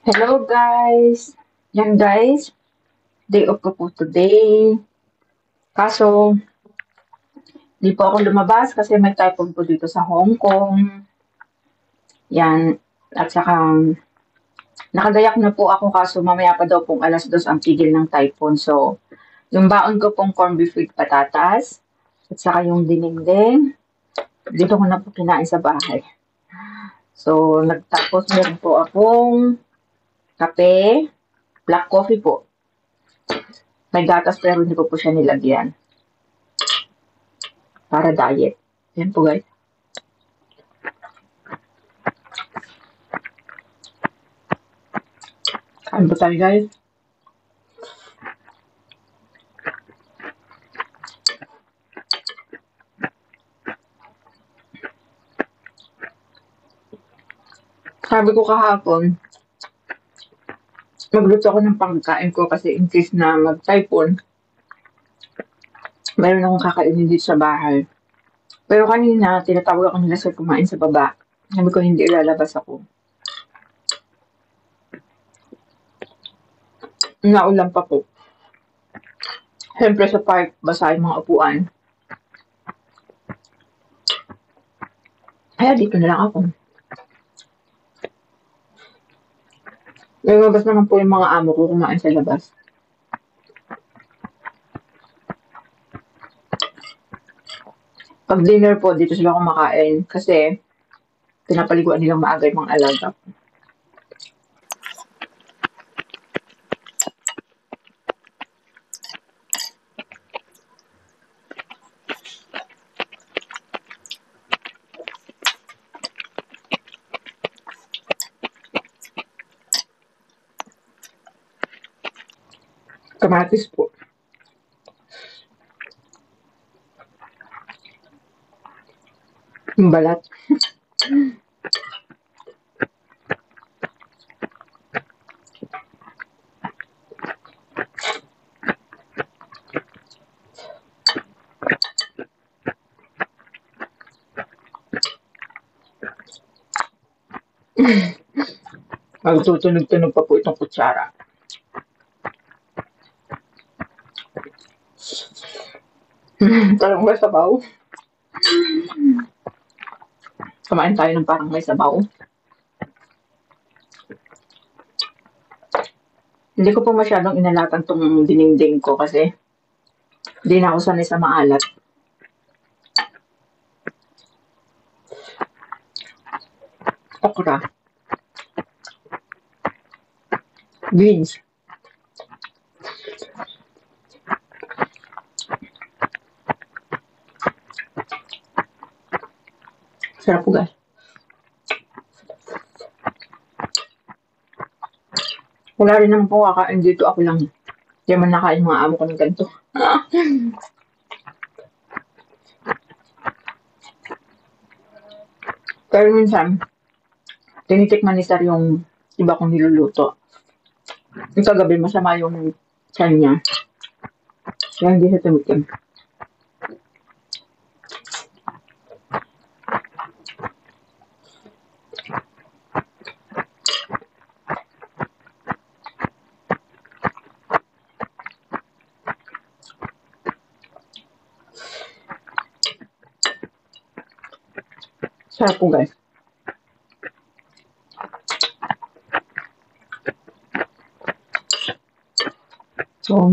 Hello guys! Yan guys, day off ko po today. Kaso, di po ako lumabas kasi may typhoon po dito sa Hong Kong. Yan. At saka, nakagayak na po ako kaso mamaya pa daw pong 2:00 ang tigil ng typhoon. So, yung baon ko pong corned beef with patatas, at saka yung dinengdeng, dito ko na po kinain sa bahay. So, nagtapos meron po akong kape, black coffee po. May gatas pero hindi ko po siya nilagyan. Para diet. Yan po guys. Kain po tayo guys. Sabi ko kahapon, magluto ako ng pagkain ko kasi in case na mag-typhoon, mayroon akong kakainin dito sa bahay. Pero kanina, tinatawag ako nila sa kumain sa baba. Sabi ko hindi ilalabas ako. Naulan pa po. Siyempre sa park, basa yung mga upuan. Kaya dito na lang ako. Lumabas naman po yung mga amo ko kumain sa labas. Pag dinner po, dito sila kumakain kasi pinapaliguan nilang maaga yung mga alaga. Kamatis po. Yung balat. Magtutunog-tunog pa po itong kutsara. Parang may sabaw. Kumain tayo ng parang may sabaw. Hindi ko po masyadong inalatan tong dinengdeng ko kasi hindi na ako sanay sa maalat. Okra. Beans. Sarap po guys. Wala rin naman po kakain dito. Ako lang. Hindi man nakain mga amo ko ng ganito. Pero minsan, tinitikman ni Sir yung iba kong niluluto. Yung kagabi, masama yung tiyan niya. Kaya hindi siya tumikim. Sarap po guys. So,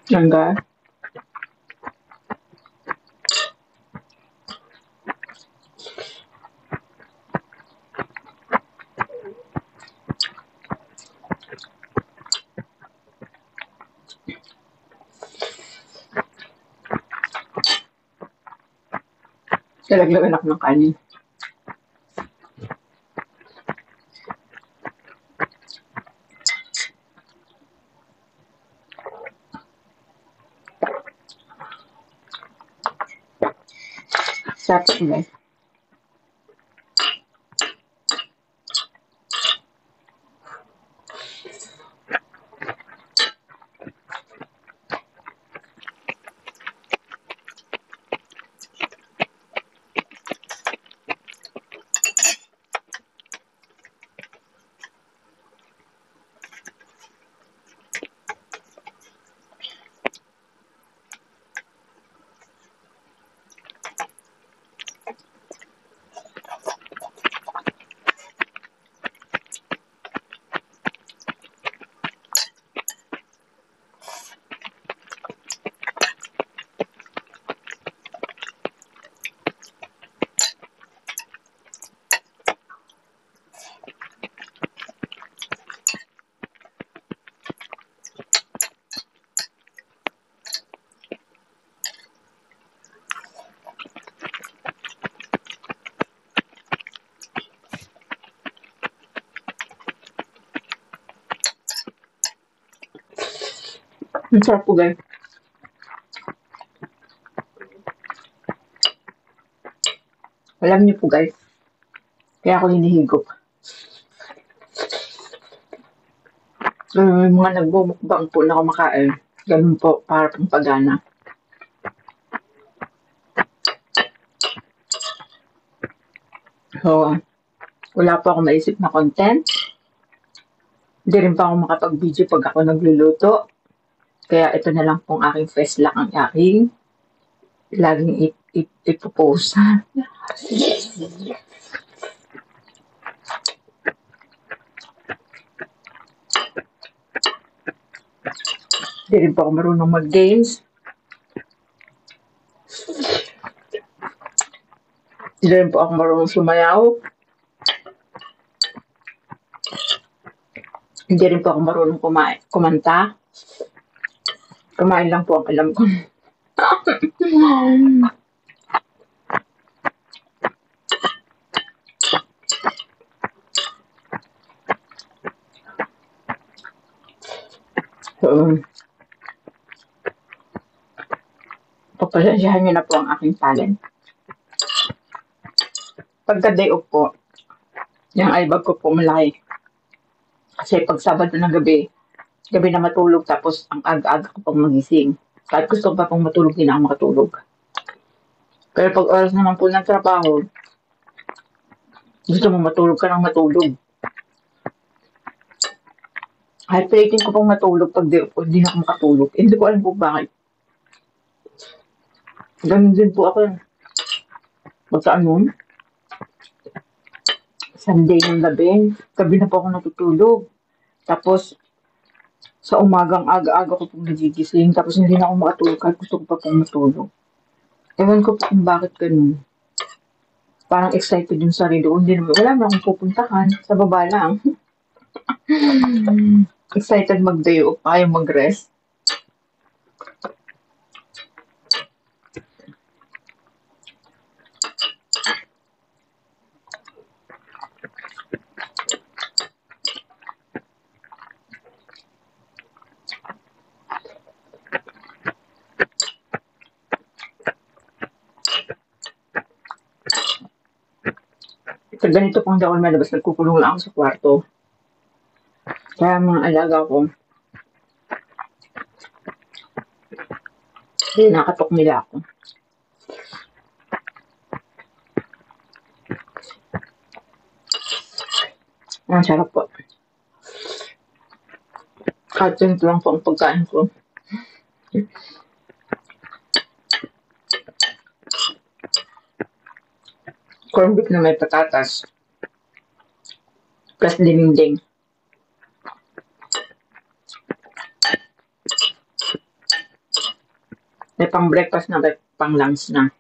Yan guys. Nalaglagan ako ng kanin. Sarap guys. Ang sarap po guys. Alam niyo po guys, kaya ako hinihigop. Mga nagbumukbang po na kumakain. Ganun po, para pong pagana. So, wala po akong maisip na content. Hindi rin pa ako makapag-video pag ako nagluluto. Kaya ito na lang pong aking face lock ang aking laging ipopost. Hindi rin pa ako marunong mag-games. Hindi rin po ako marunong sumayaw. Hindi rin po ako marunong kumanta. Kumain lang po ang alam ko. Pagpasensyahan niyo na po ang aking talent. Pagka day off po, yung eyebag ko po malaki. Kasi pag Sabado ng gabi na matulog, tapos ang aga-aga ko pang magising. Kahit gusto ko pa pong matulog, hindi na ako makatulog. Pero pag oras naman po ng trabaho, gusto mo matulog ka ng matulog. Kahit pilitin ko pong matulog pag hindi na ako makatulog. Hindi ko alam po bakit. Ganun din po ako. Pagka Sunday ng gabi na po ako natutulog. Tapos, sa umagang aga-aga ko pong nagigising. Tapos hindi na ako makatulog kahit gusto ko pa pong matulog. Ewan ko po kung bakit ganun. Parang excited yung sarili ko. Wala na akong pupuntahan. Sa baba lang. Excited mag-day off. Ayaw mag-rest. Sa ganito pong hindi ako malabas, nagkukulong lang ako sa kwarto. Kaya mga alaga ko, nakatok nila ako. Ang sarap po. Kahit ganito lang po ang pagkain ko. Corned beef na may patatas. Plus dinding. May pang breakfast na, may pang lunch na.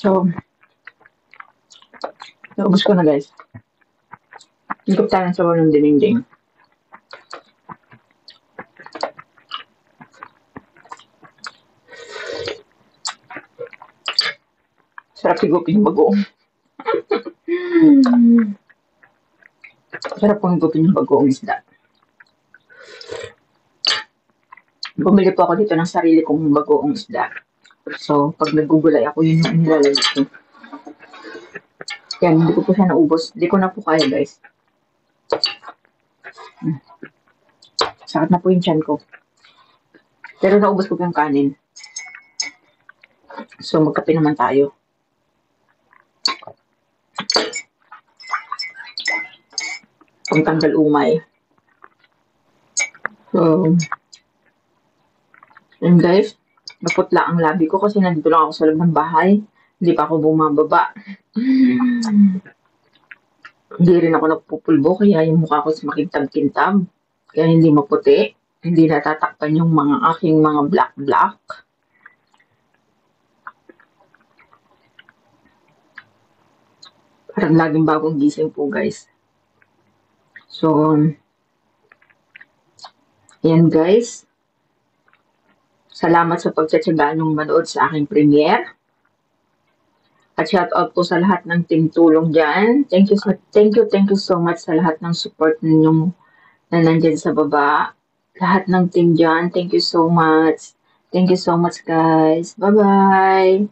So, naubos ko na guys. Higop tayo ng sabaw ng dinding. Sarap higupin yung bagoong. Sarap pong higupin yung bagoong isda. Bumili po ako dito ng sarili kong bagoong isda. So, pag nagugulay ako, yun yung nilalagay ko. Yan, hindi ko po siya naubos. Hindi ko na po kaya, guys. Sakit na po yung tiyan ko. Pero naubos ko po yung kanin. So, magkape naman tayo. Pangtanggal umay. So, yun guys. Naputla ang labi ko kasi nandito lang ako sa loob ng bahay. Hindi pa ako bumababa. Hindi rin ako nagpupulbo kaya yung mukha ko makintab-kintab. Kaya hindi maputi. Hindi natatakpan yung mga aking mga black-black. Parang laging bagong gising po guys. So, yan guys. Salamat sa pagtsatsaga niyong manood sa aking premiere. At shout out po sa lahat ng team tulong dyan. Thank you so much sa lahat ng support ninyong na nandyan sa baba. Lahat ng team dyan, thank you so much. Thank you so much guys. Bye-bye.